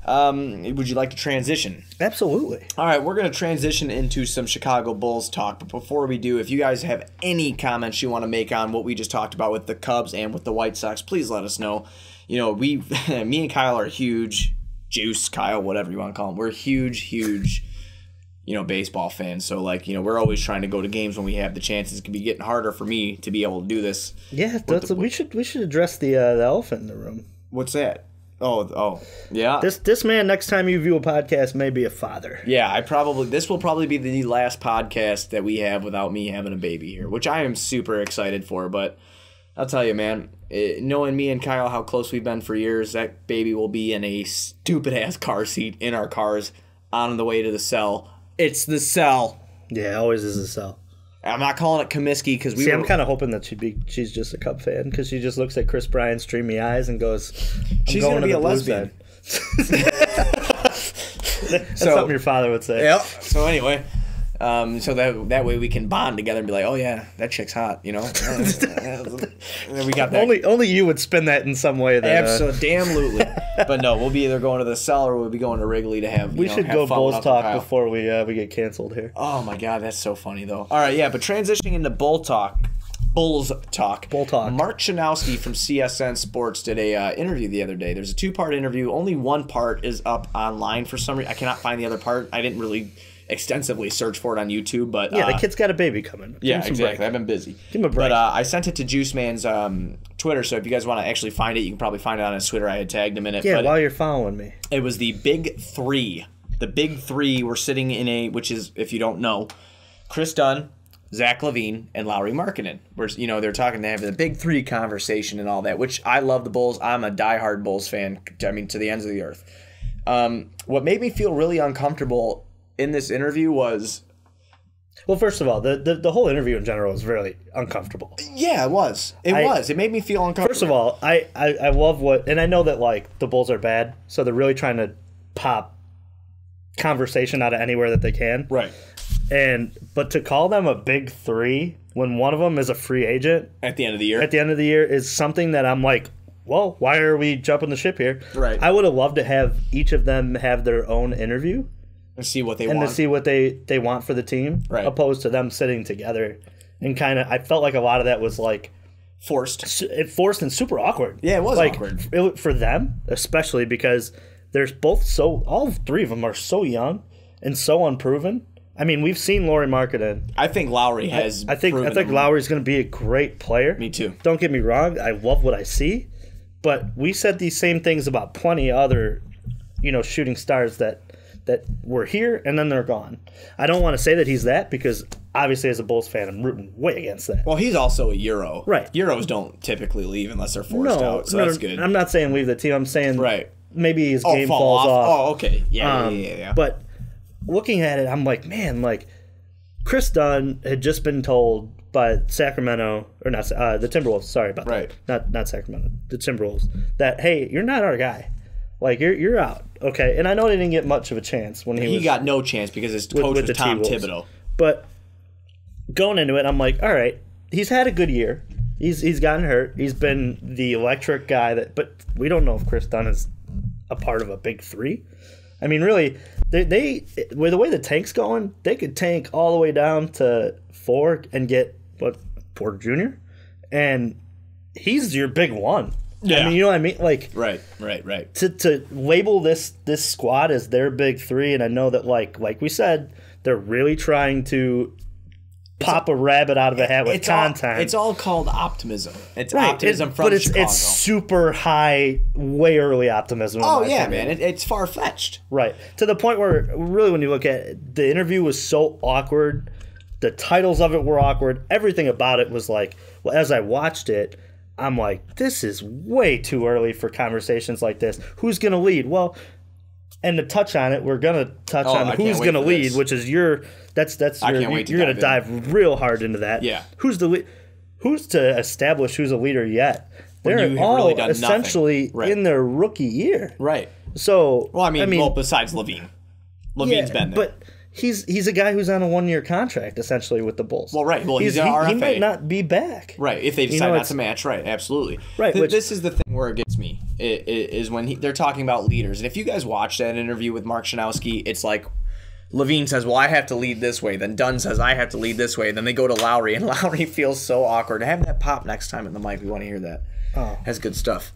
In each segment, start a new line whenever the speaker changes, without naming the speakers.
Would you like to transition?
Absolutely.
All right, we're going to transition into some Chicago Bulls talk. But before we do, if you guys have any comments you want to make on what we just talked about with the Cubs and with the White Sox, please let us know. You know, me and Kyle are huge, Juice, Kyle, whatever you want to call him. We're huge, baseball fans. So, we're always trying to go to games when we have the chances. It can be getting harder for me to be able to do this.
Yeah, we should address the elephant in the room.
What's that? Oh, yeah.
This man, next time you view a podcast, may be a father.
Yeah, this will probably be the last podcast that we have without me having a baby here, which I am super excited for. But I'll tell you, man, knowing me and Kyle, how close we've been for years, that baby will be in a stupid-ass car seat in our cars on the way to the cell. It's the cell.
Yeah, it always is a cell.
I'm not calling it Comiskey because
I'm kind of hoping that she's just a Cub fan because she just looks at Chris Bryant's dreamy eyes and goes, "She's going to be a lesbian." That's something your father would say.
Yeah. So anyway, so that way we can bond together and be like, "Oh yeah, that chick's hot," you know. We got that.
Only you would spin that in some way.
Absolutely. But no, we'll be either going to the cell or we'll be going to Wrigley to have.
We should go Bulls talk before we get canceled here.
Oh my God, that's so funny though. All right, yeah, but transitioning into Bulls talk. Mark Chanowski from CSN Sports did a interview the other day. There's a 2-part interview. Only one part is up online for some reason. I cannot find the other part. I didn't really extensively search for it on YouTube, but
yeah, the kid's got a baby coming.
Yeah, exactly. I've been busy.
Give him a break.
But I sent it to Juice Man's Twitter, so if you guys want to actually find it, you can probably find it on his Twitter. I had tagged him in it.
Yeah, while you're following me.
It was the Big Three. The Big Three were sitting in which is, if you don't know, Kris Dunn, Zach LaVine, and Lauri Markkanen. Where, they're talking to have the Big Three conversation and all that, which I love the Bulls. I'm a diehard Bulls fan, to the ends of the earth. What made me feel really uncomfortable in this interview was...
Well, first of all, the whole interview in general was really uncomfortable.
Yeah, it was. It made me feel uncomfortable.
First of all, I love and I know that, the Bulls are bad, so they're really trying to pop conversation out of anywhere that they can.
Right.
But to call them a Big Three when one of them is a free agent...
At the end of the year?
Is something that I'm like, well, why are we jumping the ship here?
Right.
I would have loved to have each of them have their own interview.
And see what they want.
And to see what they want for the team.
Right.
Opposed to them sitting together. And I felt like a lot of that was
forced.
Forced and super awkward.
Yeah, it was awkward.
For them, especially because they're all three of them are so young and so unproven. I mean, we've seen Lauri Markkanen.
I think Lauri has.
I think Lauri's going to be a great player.
Me too.
Don't get me wrong. I love what I see, but we said these same things about plenty of other, shooting stars that were here and then they're gone. I don't want to say that he's that because obviously as a Bulls fan, I'm rooting way against that.
Well, he's also a Euro.
Right.
Euros don't typically leave unless they're forced out, so that's good.
I'm not saying leave the team. I'm saying maybe his game
falls
falls off.
Oh, okay. Yeah.
But looking at it, I'm like, man, Kris Dunn had just been told by Sacramento, or not the Timberwolves, sorry about that. Not Sacramento, the Timberwolves, that, hey, you're not our guy. You're out. Okay. And I know they didn't get much of a chance when he
got no chance because his coach was Tom Thibodeau.
But going into it, I'm like, all right, he's had a good year. He's gotten hurt. He's been the electric guy but we don't know if Kris Dunn is a part of a Big Three. I mean, really, they with the way the tank's going, they could tank all the way down to 4 and get Porter Jr. and he's your big one.
Yeah.
I mean, you know what I mean?
Right.
To label this squad as their Big Three, and I know that like we said, they're really trying to pop a rabbit out of a hat with content.
It's all called optimism. It's optimism from Chicago.
But it's super high, way early optimism.
Oh, yeah, man. It's far-fetched.
Right. To the point where, really, when you look at it, the interview was so awkward. The titles of it were awkward. Everything about it was as I watched it, I'm like, this is way too early for conversations like this. Who's going to lead? Well, and to touch on it, we're going to touch on who's going to lead, which is you're going to dive real hard into that.
Yeah.
Who's to establish who's a leader yet? They're all really essentially in their rookie year.
Right.
So,
besides LaVine. LaVine's been there.
But He's a guy who's on a 1-year contract essentially with the Bulls.
Well, right. Well, he's an RFA.
He might not be back.
Right. If they decide not to match, right. Absolutely.
Right.
This is the thing where it gets me is when they're talking about leaders. And if you guys watch that interview with Mark Shanowski, it's like LaVine says, well, I have to lead this way. Then Dunn says, I have to lead this way. Then they go to Lauri, and Lauri feels so awkward. Have that pop next time in the mic. We want to hear that.
Oh.
That's good stuff.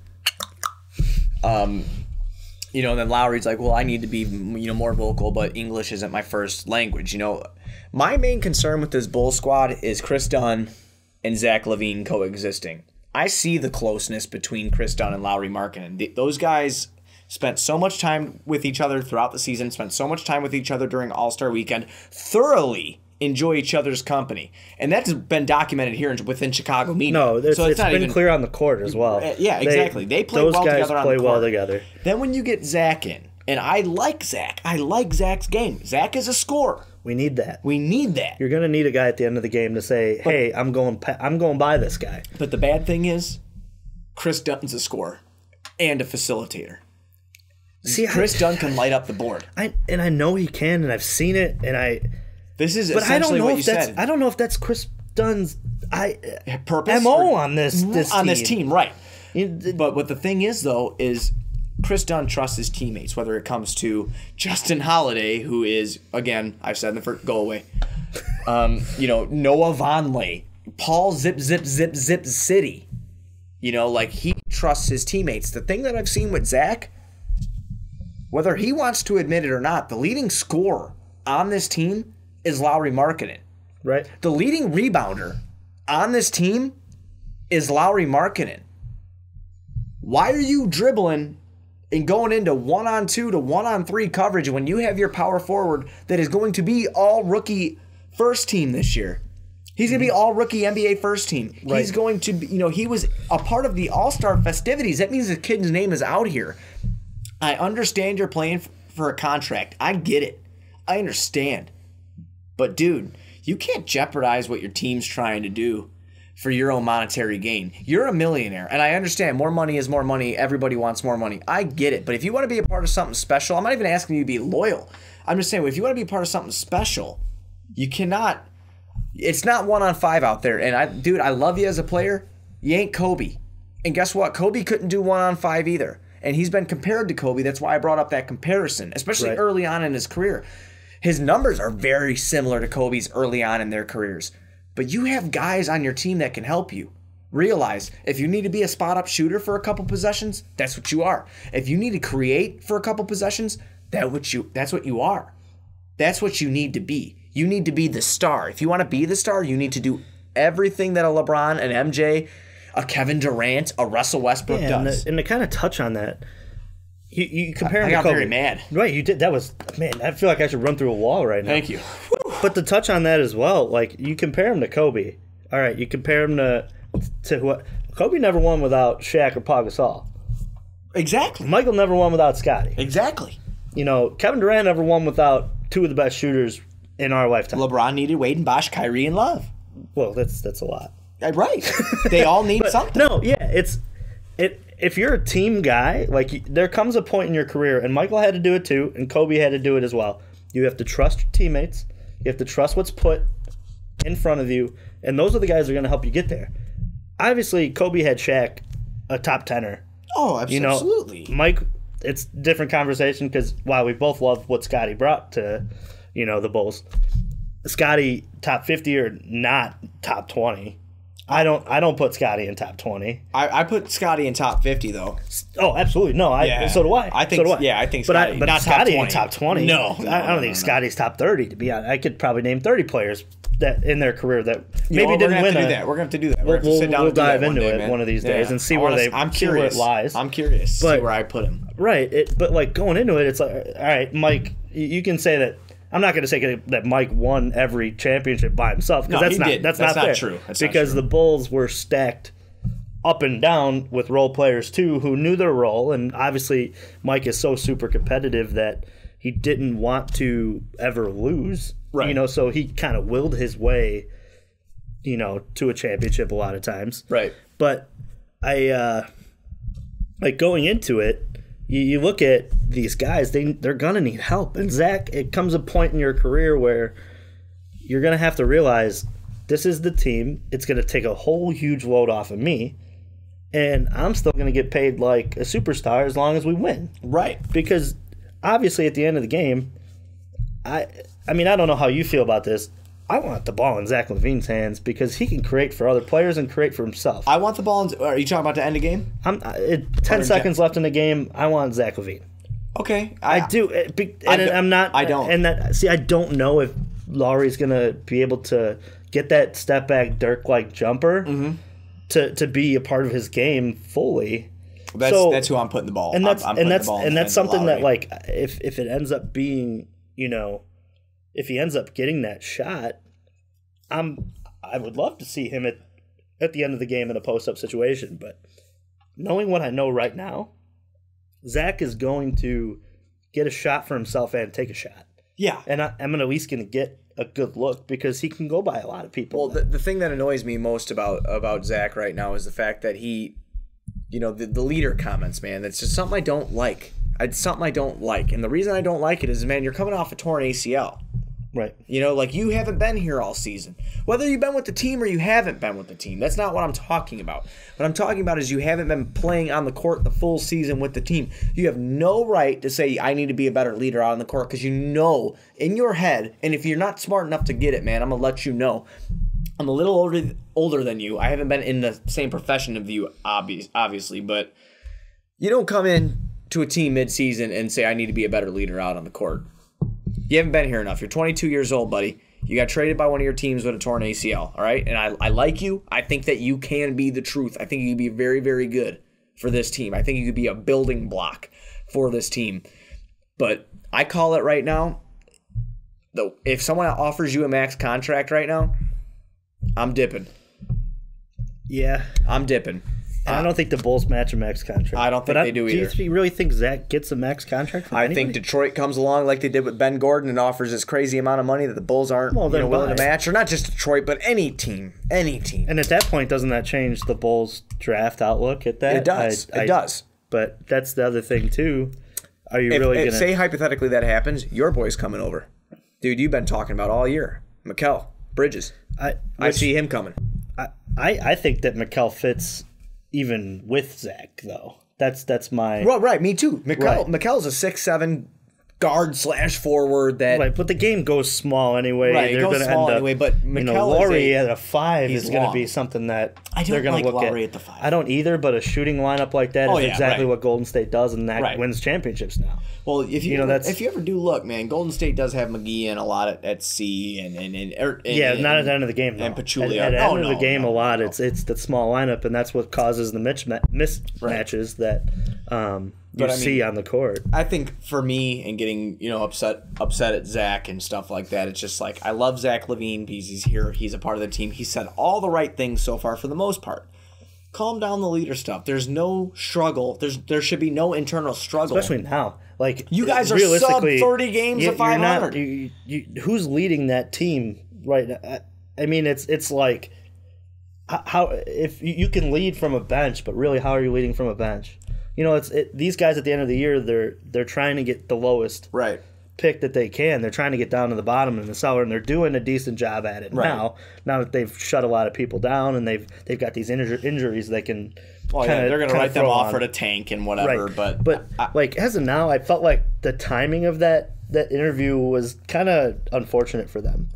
And then Lowry's like, well, I need to be, more vocal, but English isn't my first language. My main concern with this Bull squad is Kris Dunn and Zach LaVine coexisting. I see the closeness between Kris Dunn and Lauri Markkanen. Those guys spent so much time with each other throughout the season, spent so much time with each other during All-Star Weekend, thoroughly enjoy each other's company. And that's been documented here within Chicago media.
No, it's been clear on the court as well.
Yeah, exactly. They play well together on the court.
Those guys play well together.
Then when you get Zach in, and I like Zach. I like Zach's game. Zach is a scorer.
We need that.
You're
going to need a guy at the end of the game to say, hey, I'm going by this guy.
But the bad thing is, Kris Dunn's a scorer and a facilitator. See, Kris Dunn can light up the board.
I know he can, and I've seen it,
This is essentially what you said.
I don't know if that's Kris Dunn's
purpose
MO on this
team, right? But what the thing is, though, is Kris Dunn trusts his teammates. Whether it comes to Justin Holiday, who is, again, I've said in the first, go away. Noah Vonleh, Paul Zip City. He trusts his teammates. The thing that I've seen with Zach, whether he wants to admit it or not, the leading scorer on this team is Lauri Markkanen.
Right.
The leading rebounder on this team is Lauri Markkanen. Why are you dribbling and going into 1-on-2 to 1-on-3 coverage when you have your power forward that is going to be all rookie first team this year? He's going to be all rookie NBA first team. Right. He's going to be, he was a part of the All-Star festivities. That means the kid's name is out here. I understand you're playing for a contract. I get it. I understand. But, dude, you can't jeopardize what your team's trying to do for your own monetary gain. You're a millionaire, and I understand more money is more money. Everybody wants more money. I get it. But if you want to be a part of something special, I'm not even asking you to be loyal. I'm just saying, if you want to be a part of something special, you cannot. It's not 1-on-5 out there. And, I love you as a player. You ain't Kobe. And guess what? Kobe couldn't do 1-on-5 either. And he's been compared to Kobe. That's why I brought up that comparison, especially early on in his career. His numbers are very similar to Kobe's early on in their careers. But you have guys on your team that can help you. Realize, if you need to be a spot-up shooter for a couple possessions, that's what you are. If you need to create for a couple possessions, that's what you are. That's what you need to be. You need to be the star. If you want to be the star, you need to do everything that a LeBron, an MJ, a Kevin Durant, a Russell Westbrook does.
And to kind of touch on that, you compare him to Kobe.
I got very mad.
Right, you did. That was, man, I feel like I should run through a wall right now.
Thank you.
But to touch on that as well, you compare him to Kobe. All right, you compare him to what? Kobe never won without Shaq or Pau Gasol.
Exactly.
Michael never won without Scottie.
Exactly.
Kevin Durant never won without two of the best shooters in our lifetime.
LeBron needed Wade and Bosh, Kyrie and Love.
Well, that's a lot.
Right. They all need something.
No, yeah, if you're a team guy, there comes a point in your career, and Michael had to do it too, and Kobe had to do it as well. You have to trust your teammates. You have to trust what's put in front of you, and those are the guys that are going to help you get there. Obviously, Kobe had Shaq, a top tenner.
Oh, absolutely.
Mike, it's a different conversation because, wow, we both love what Scottie brought to, the Bulls. Scottie, top 50 or not top 20. I don't put Scottie in top 20.
I put Scottie in top 50 though.
Oh, absolutely. No, so do I.
I think Scottie,
but
not
Scottie
top 20.
ain't top 20.
No,
I don't think Scottie's top 30 to be honest. I could probably name 30 players that in their career that maybe didn't win.
We're going to have to do that. We'll
dive into it one of these days and see where it lies.
I'm curious to see where I put him.
Right, but going into it, it's like, all right, Mike, you can say that. I'm not going to say that Mike won every championship by himself because that's not true. Because the Bulls were stacked up and down with role players too who knew their role, and obviously Mike is so super competitive that he didn't want to ever lose. Right. So he kind of willed his way, to a championship a lot of times.
Right.
But I going into it, you look at these guys, they're going to need help. And Zach, it comes a point in your career where you're going to have to realize this is the team. It's going to take a whole huge load off of me. And I'm still going to get paid like a superstar as long as we win.
Right.
Because obviously at the end of the game, I mean, I don't know how you feel about this. I want the ball in Zach LaVine's hands because he can create for other players and create for himself.
I want the ball in... Are you talking about to end the game?
10 seconds left in the game, I want Zach LaVine.
Okay.
I do. I'm not...
I don't.
And I don't know if Lauri's going to be able to get that step-back Dirk-like jumper to be a part of his game fully.
That's who I'm putting the ball.
And that's something that,
Lauri.
like, if it ends up being, if he ends up getting that shot, I would love to see him at the end of the game in a post-up situation. But knowing what I know right now, Zach is going to get a shot for himself and take a shot.
Yeah.
And I'm at least going to get a good look because he can go by a lot of people.
Well, the thing that annoys me most about Zach right now is the fact that he, the leader comments, man, that's just something I don't like. It's something I don't like. And the reason I don't like it is, man, you're coming off a torn ACL.
Right.
Like you haven't been here all season. Whether you've been with the team or you haven't been with the team, that's not what I'm talking about. What I'm talking about is you haven't been playing on the court the full season with the team. You have no right to say, I need to be a better leader out on the court because you know in your head, and if you're not smart enough to get it, man, I'm going to let you know. I'm a little older than you. I haven't been in the same profession of you, obviously, but you don't come in to a team mid-season and say, I need to be a better leader out on the court. You haven't been here enough. You're 22 years old, buddy. You got traded by one of your teams with a torn ACL, all right? And I like you. I think that you can be the truth. I think you can be very, very good for this team. I think you could be a building block for this team. But I call it right now, though, if someone offers you a max contract right now, I'm dipping.
Yeah.
I'm dipping.
I don't think the Bulls match a max contract.
I don't think they do either.
Do you really think Zach gets a max contract from anybody?
I think Detroit comes along like they did with Ben Gordon and offers this crazy amount of money that the Bulls aren't willing to match. Or not just Detroit, but any team. Any team.
And at that point, doesn't that change the Bulls' draft outlook at that?
It does. It does.
But that's the other thing, too. Are you really going to...
Say hypothetically that happens, your boy's coming over. Dude, you've been talking about all year. Mikal Bridges. I see him coming.
I think that Mikal fits... even with Zach, though. That's my...
Well, right, me too. Mikel's a 6'7" guard/forward that...
Right, but the game goes small anyway.
Right, it goes small anyway, but Mikal
Lauri at a 5 is going to be something that they're going to look
Lauri
at.
at the 5.
I don't either, but a shooting lineup like that is exactly what Golden State does, and that wins championships now.
Well, if you ever do look, man, Golden State does have McGee in a lot at C and
not at the end of the game, though.
And Pachulia.
At the end of the game, a lot. It's the small lineup, and that's what causes the mismatches that you see on the court.
I think for me, and getting upset at Zach and stuff like that, it's just like I love Zach LaVine because he's here, he's a part of the team. He said all the right things so far for the most part. Calm down the leader stuff. There's no struggle. There should be no internal struggle,
especially now. Like
you guys are sub 30 games of 500.
Who's leading that team right now? I mean, it's like how if you can lead from a bench, but really, how are you leading from a bench? These guys at the end of the year, they're trying to get the lowest pick that they can. They're trying to get down to the bottom in the cellar, and they're doing a decent job at it now. Now that they've shut a lot of people down, and they've got these injuries they can.
Well, they're going to write them off for the tank and whatever.
Right. But as of now, I felt like the timing of that interview was kind of unfortunate for them.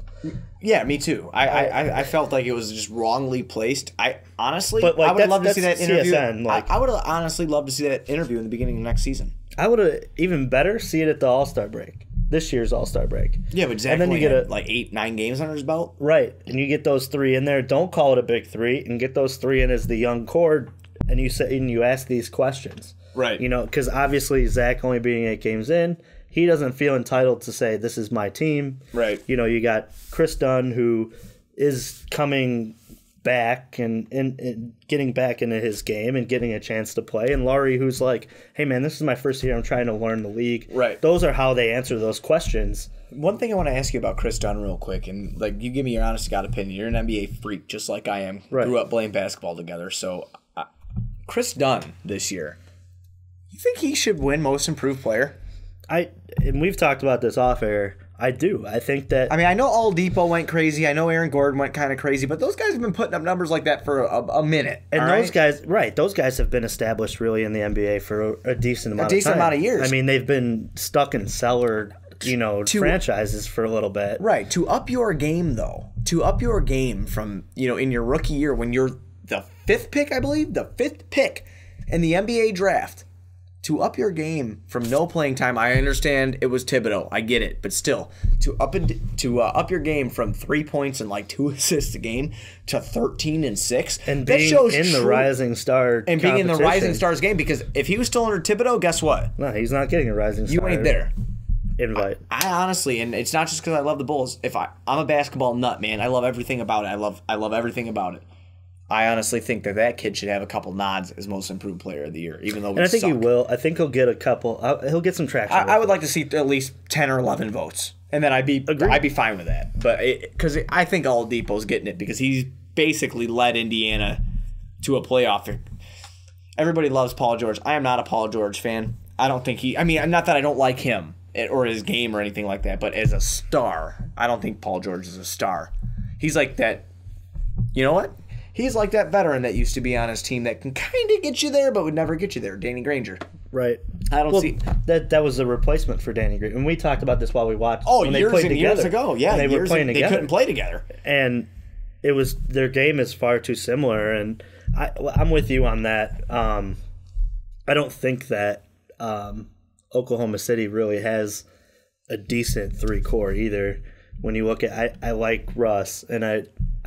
Yeah, me too. I felt like it was just wrongly placed. I honestly, I would love to see that interview.
CSN,
I would honestly love to see that interview in the beginning of next season.
I would have even better see it at the All-Star break. This year's All-Star break.
Yeah, but Zach only had like 8-9 games under his belt.
Right, and you get those 3 in there. Don't call it a big 3, and get those 3 in as the young core, and you ask these questions.
Right.
Because obviously Zach only being 8 games in, he doesn't feel entitled to say, this is my team.
Right.
You got Kris Dunn, who is coming back and getting back into his game and getting a chance to play, and Lauri, who's like, hey man, this is my first year, I'm trying to learn the league.
Right.
Those are how they answer those questions.
One thing I want to ask you about Kris Dunn real quick, and you give me your honest to God opinion. You're an NBA freak just like I am.
Right.
Grew up playing basketball together. So Kris Dunn this year, You think he should win Most Improved Player?
And we've talked about this off air. I do. I think that.
I mean, I know Oladipo went crazy. I know Aaron Gordon went kind of crazy, but those guys have been putting up numbers like that for a minute.
And those guys, right? Those guys have been established really in the NBA for a decent amount
of years.
I mean, they've been stuck in cellar, franchises for a little bit.
Right. To up your game, though, from in your rookie year when you're the 5th pick, I believe, the 5th pick in the NBA draft. To up your game from no playing time, I understand it was Thibodeau. I get it, but still, to up your game from 3 points and like 2 assists a game to 13 and 6,
and being in the Rising Star
and being in the Rising Stars game, because if he was still under Thibodeau, guess what?
No, he's not getting a Rising Star.
You ain't there.
Invite.
I honestly, and it's not just because I love the Bulls. I'm a basketball nut, man. I love everything about it. I love everything about it. I honestly think that kid should have a couple nods as Most Improved Player of the Year, even though we
I think
suck.
he will. I think he'll get a couple. He'll get some traction.
I would like to see at least 10 or 11 votes, and then I'd be fine with that. But because I think Oladipo's getting it because he's basically led Indiana to a playoff. Everybody loves Paul George. I am not a Paul George fan. I don't think he. I mean, not that I don't like him or his game or anything like that, but as a star, I don't think Paul George is a star. He's like that. You know what? He's like that veteran that used to be on his team that can kind of get you there, but would never get you there. Danny Granger.
Right.
I don't see
that was a replacement for Danny Granger, and we talked about this while we watched.
Oh,
when
years
they played
and
together.
Years ago, yeah,
they were playing together.
They couldn't play together,
and it was their game is far too similar. And I'm with you on that. I don't think that Oklahoma City really has a decent 3-core either. When you look at, I like Russ and I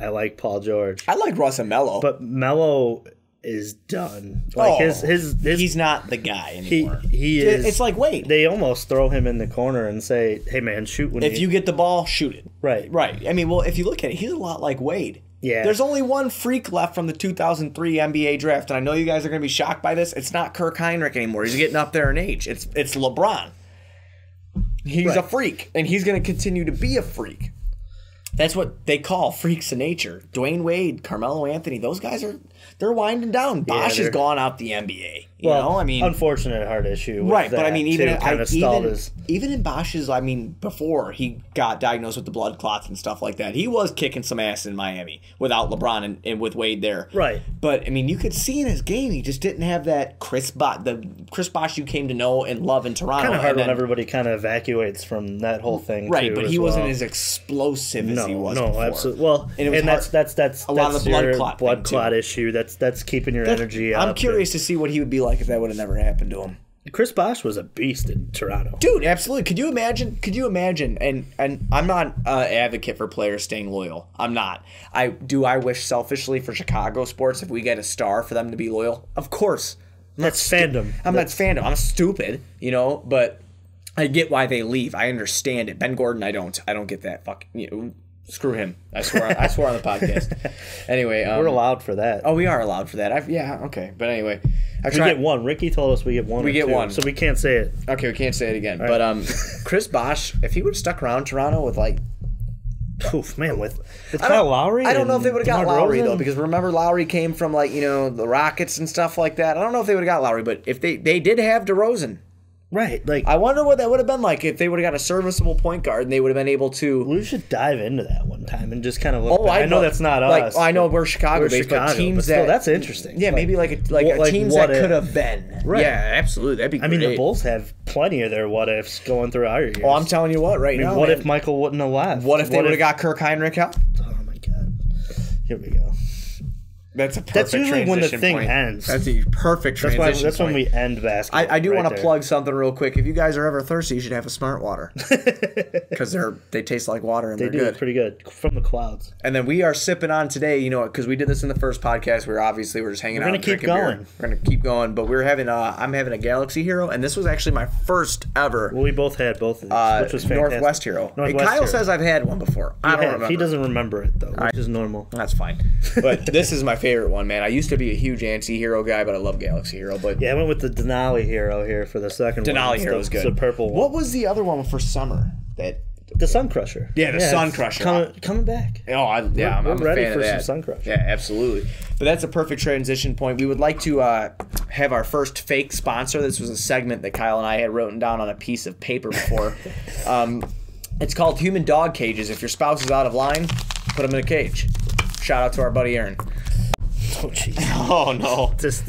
like Paul George.
I like Russ and Melo,
but Melo is done. Like his
he's not the guy anymore.
He is.
It's like Wade.
They almost throw him in the corner and say, "Hey man, shoot when
if you get the ball, shoot it."
Right.
I mean, well, if you look at it, he's a lot like Wade.
Yeah.
There's only one freak left from the 2003 NBA draft, and I know you guys are going to be shocked by this. It's not Kirk Heinrich anymore. He's getting up there in age. It's LeBron. He's a freak, and he's going to continue to be a freak. That's what they call freaks of nature. Dwayne Wade, Carmelo Anthony, those guys they're winding down. Bosh has gone out the NBA. You know, I mean,
unfortunate heart issue.
Right, but I mean, even in Bosh's, I mean, before he got diagnosed with the blood clots and stuff like that, he was kicking some ass in Miami without LeBron and with Wade there.
Right.
But I mean, you could see in his game, he just didn't have that Chris Bosh you came to know and love in Toronto.
Kind of hard when everybody kind of evacuates from that whole thing.
Right,
too,
but he wasn't as explosive as he was before.
Absolutely. Well, and that's
a lot of the
blood clot issue. That's keeping your energy up.
I'm curious to see what he would be like if that would have never happened to him.
Chris Bosh was a beast in Toronto.
Dude, absolutely. Could you imagine? And I'm not an advocate for players staying loyal. I'm not. I wish selfishly for Chicago sports if we get a star for them to be loyal. Of course.
That's fandom.
That's fandom. I'm stupid, but I get why they leave. I understand it. Ben Gordon, I don't get that. Screw him. I swear on the podcast. Anyway.
We're allowed for that.
Oh, we are allowed for that. Okay. But anyway.
We get one. Ricky told us we get one. We get one. So we can't say it.
Okay, we can't say it again. All but right. Chris Bosh, if he would have stuck around Toronto with
with Kyle Lowry?
I don't know if they would have got Lowry, though, because remember Lowry came from, the Rockets and stuff like that. I don't know if they would have got Lowry, but if they did have DeRozan.
Right.
I wonder what that would have been like if they would have got a serviceable point guard and they would have been able to.
We should dive into that one time and just kind of look. I know that's not us.
I know we're Chicago-based, but teams still,
that's interesting.
Yeah, maybe a teams that could have been. Right. Yeah, absolutely. That'd be great.
I mean, the Bulls have plenty of their what ifs going through our years.
Oh, I'm telling you what, now.
What if Michael wouldn't have left?
What if they would have got Kirk Heinrich out?
Oh my God. Here we go.
That's a perfect
That's usually when the thing
point.
ends.
That's a perfect transition
That's when we end basketball.
I do want to plug something real quick. If you guys are ever thirsty, you should have a Smart Water. Because they taste like water and they're good.
Pretty good. From the clouds.
And then we are sipping on today, because we did this in the first podcast. We're just hanging out.
We're going to keep going.
Beer. We're going to keep going. But I'm having a Galaxy Hero. And this was actually my first ever.
Well, we both had both of these, which was fantastic.
Northwest Hero. Kyle says I've had one before. I don't remember.
He doesn't remember it, though, which is normal.
That's fine. But this is my favorite one, man. I used to be a huge anti-hero guy, but I love Galaxy Hero. But
yeah, I went with the Denali Hero here for the second one.
Denali Hero is good.
It's a purple one.
What was the other one for summer that
The Sun Crusher.
Yeah, the Sun Crusher.
Coming back.
Oh, I'm a
ready
fan
for
of that.
some Sun Crusher.
Yeah, absolutely. But that's a perfect transition point. We would like to have our first fake sponsor. This was a segment that Kyle and I had written down on a piece of paper before. It's called Human Dog Cages. If your spouse is out of line, put them in a cage. Shout out to our buddy Aaron.
Oh, jeez.
Oh, no.
This